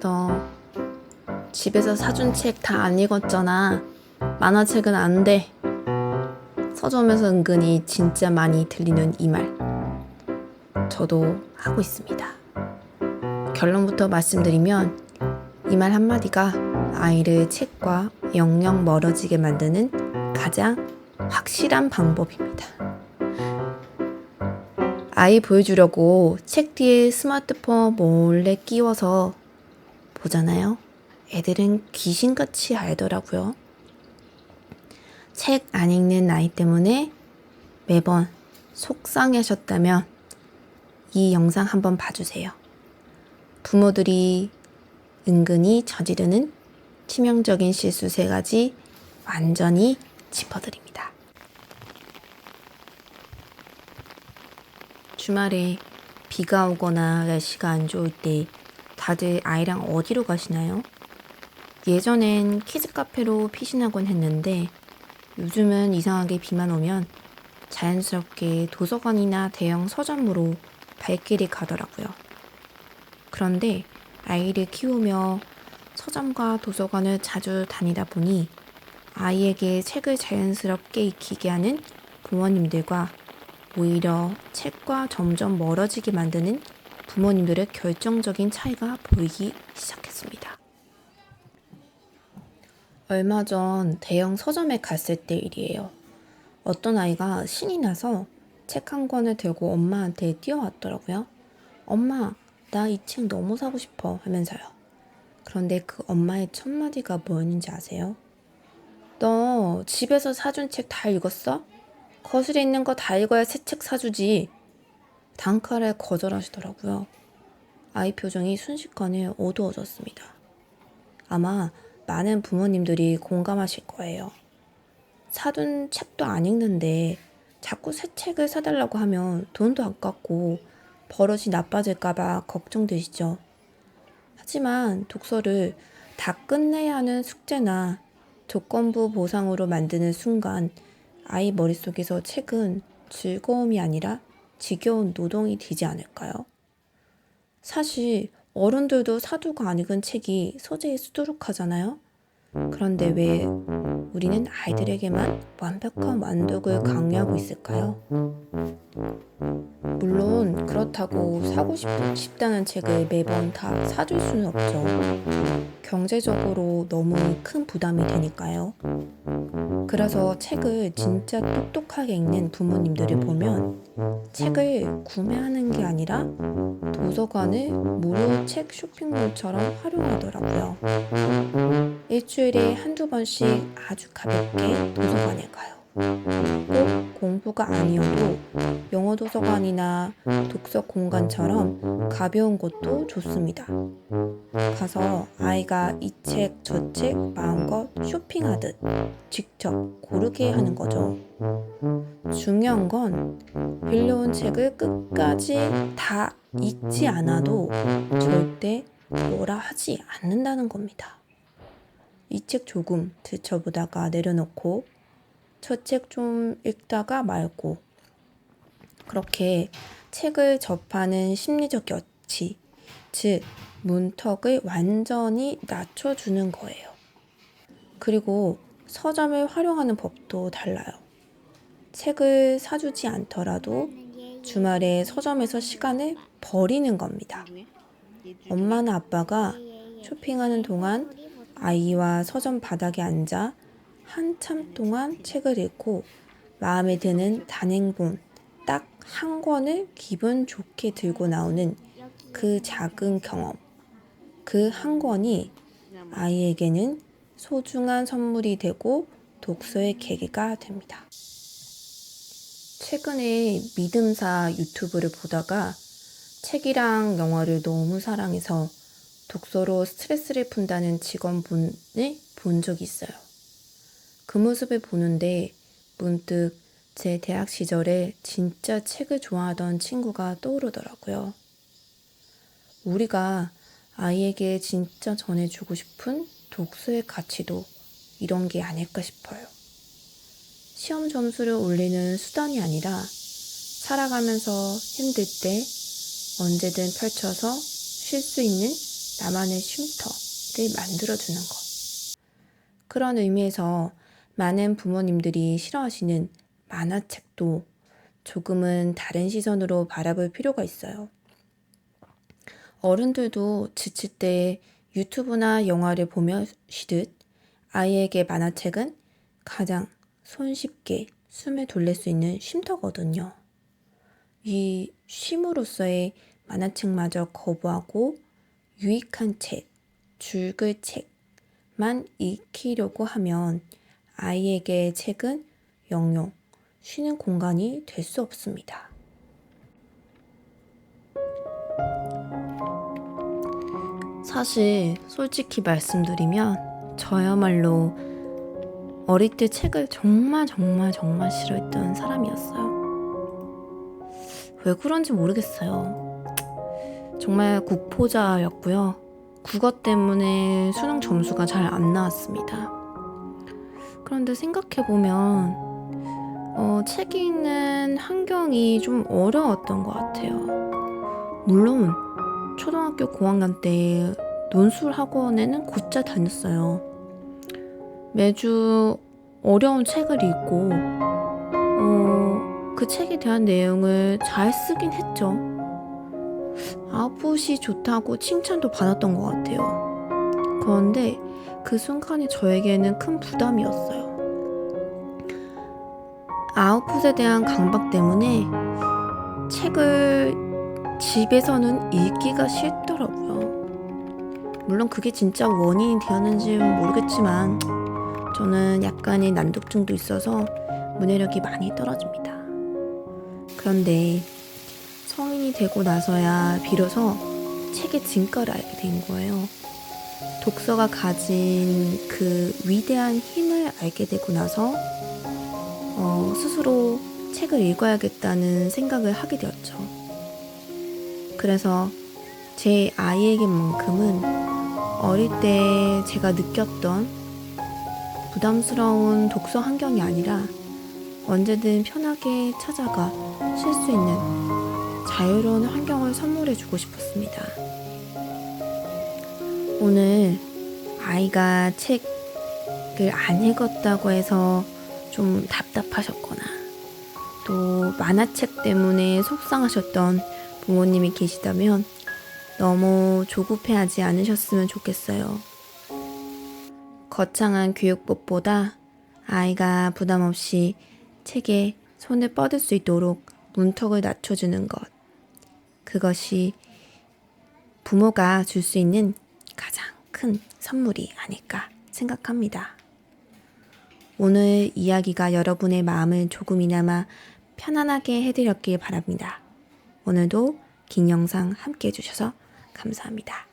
너 집에서 사준 책 다 안 읽었잖아. 만화책은 안 돼. 서점에서 은근히 진짜 많이 들리는 이 말. 저도 하고 있습니다. 결론부터 말씀드리면 이 말 한마디가 아이를 책과 영영 멀어지게 만드는 가장 확실한 방법입니다. 아이 보여주려고 책 뒤에 스마트폰 몰래 끼워서 보잖아요. 애들은 귀신같이 알더라고요. 책 안 읽는 아이 때문에 매번 속상해하셨다면 이 영상 한번 봐주세요. 부모들이 은근히 저지르는 치명적인 실수 3가지 완전히 짚어드립니다. 주말에 비가 오거나 날씨가 안 좋을 때 다들 아이랑 어디로 가시나요? 예전엔 키즈카페로 피신하곤 했는데 요즘은 이상하게 비만 오면 자연스럽게 도서관이나 대형 서점으로 발길이 가더라고요. 그런데 아이를 키우며 서점과 도서관을 자주 다니다 보니 아이에게 책을 자연스럽게 익히게 하는 부모님들과 오히려 책과 점점 멀어지게 만드는 부모님들의 결정적인 차이가 보이기 시작했습니다. 얼마 전 대형 서점에 갔을 때 일이에요. 어떤 아이가 신이 나서 책 한 권을 들고 엄마한테 뛰어왔더라고요. 엄마, 나 이 책 너무 사고 싶어 하면서요. 그런데 그 엄마의 첫 마디가 뭐였는지 아세요? 너 집에서 사준 책 다 읽었어? 거실에 있는 거 다 읽어야 새 책 사주지. 단칼에 거절하시더라고요. 아이 표정이 순식간에 어두워졌습니다. 아마 많은 부모님들이 공감하실 거예요. 사둔 책도 안 읽는데 자꾸 새 책을 사달라고 하면 돈도 아깝고 버릇이 나빠질까봐 걱정되시죠. 하지만 독서를 다 끝내야 하는 숙제나 조건부 보상으로 만드는 순간 아이 머릿속에서 책은 즐거움이 아니라 지겨운 노동이 되지 않을까요? 사실 어른들도 사두고 안 읽은 책이 소재에 수두룩하잖아요. 그런데 왜 우리는 아이들에게만 완벽한 완독을 강요하고 있을까요? 물론 그렇다고 사고 싶다는 책을 매번 다 사줄 수는 없죠. 경제적으로 너무 큰 부담이 되니까요. 그래서 책을 진짜 똑똑하게 읽는 부모님들을 보면 책을 구매하는 게 아니라 도서관을 무료 책 쇼핑몰처럼 활용하더라고요. 일주일에 한두 번씩 아주 가볍게 도서관에 가요. 꼭 공부가 아니어도 영어 도서관이나 독서 공간처럼 가벼운 곳도 좋습니다. 가서 아이가 이 책, 저 책 마음껏 쇼핑하듯 직접 고르게 하는 거죠. 중요한 건 빌려온 책을 끝까지 다 읽지 않아도 절대 뭐라 하지 않는다는 겁니다. 이 책 조금 들춰보다가 내려놓고 저 책 좀 읽다가 말고 그렇게 책을 접하는 심리적 여치, 즉 문턱을 완전히 낮춰주는 거예요. 그리고 서점을 활용하는 법도 달라요. 책을 사주지 않더라도 주말에 서점에서 시간을 버리는 겁니다. 엄마나 아빠가 쇼핑하는 동안 아이와 서점 바닥에 앉아 한참 동안 책을 읽고 마음에 드는 단행본 딱 한 권을 기분 좋게 들고 나오는 그 작은 경험, 그 한 권이 아이에게는 소중한 선물이 되고 독서의 계기가 됩니다. 최근에 믿음사 유튜브를 보다가 책이랑 영화를 너무 사랑해서 독서로 스트레스를 푼다는 직원분을 본 적이 있어요. 그 모습을 보는데 문득 제 대학 시절에 진짜 책을 좋아하던 친구가 떠오르더라고요. 우리가 아이에게 진짜 전해주고 싶은 독서의 가치도 이런 게 아닐까 싶어요. 시험 점수를 올리는 수단이 아니라 살아가면서 힘들 때 언제든 펼쳐서 쉴 수 있는 나만의 쉼터를 만들어주는 것. 그런 의미에서 많은 부모님들이 싫어하시는 만화책도 조금은 다른 시선으로 바라볼 필요가 있어요. 어른들도 지칠 때 유튜브나 영화를 보며 쉬듯 아이에게 만화책은 가장 손쉽게 숨을 돌릴 수 있는 쉼터거든요. 이 쉼으로서의 만화책마저 거부하고 유익한 책, 줄글 책만 익히려고 하면 아이에게 책은 영영 쉬는 공간이 될 수 없습니다. 사실 솔직히 말씀드리면 저야말로 어릴 때 책을 정말 싫어했던 사람이었어요. 왜 그런지 모르겠어요. 정말 국포자였고요. 국어 때문에 수능 점수가 잘 안 나왔습니다. 그런데 생각해보면 책 읽는 환경이 좀 어려웠던 것 같아요. 물론 초등학교 고학년 때 논술 학원에는 곧잘 다녔어요. 매주 어려운 책을 읽고 그 책에 대한 내용을 잘 쓰긴 했죠. 아웃풋이 좋다고 칭찬도 받았던 것 같아요. 그런데 그 순간이 저에게는 큰 부담이었어요. 아웃풋에 대한 강박 때문에 책을 집에서는 읽기가 싫더라고요. 물론 그게 진짜 원인이 되었는지는 모르겠지만 저는 약간의 난독증도 있어서 문해력이 많이 떨어집니다. 그런데 성인이 되고 나서야 비로소 책의 진가를 알게 된 거예요. 독서가 가진 그 위대한 힘을 알게 되고 나서 스스로 책을 읽어야겠다는 생각을 하게 되었죠. 그래서 제 아이에게만큼은 어릴 때 제가 느꼈던 부담스러운 독서 환경이 아니라 언제든 편하게 찾아가 쉴 수 있는 자유로운 환경을 선물해주고 싶었습니다. 오늘 아이가 책을 안 읽었다고 해서 좀 답답하셨거나 또 만화책 때문에 속상하셨던 부모님이 계시다면 너무 조급해하지 않으셨으면 좋겠어요. 거창한 교육법보다 아이가 부담 없이 책에 손을 뻗을 수 있도록 문턱을 낮춰주는 것. 그것이 부모가 줄 수 있는 가장 큰 선물이 아닐까 생각합니다. 오늘 이야기가 여러분의 마음을 조금이나마 편안하게 해드렸길 바랍니다. 오늘도 긴 영상 함께 해주셔서 감사합니다.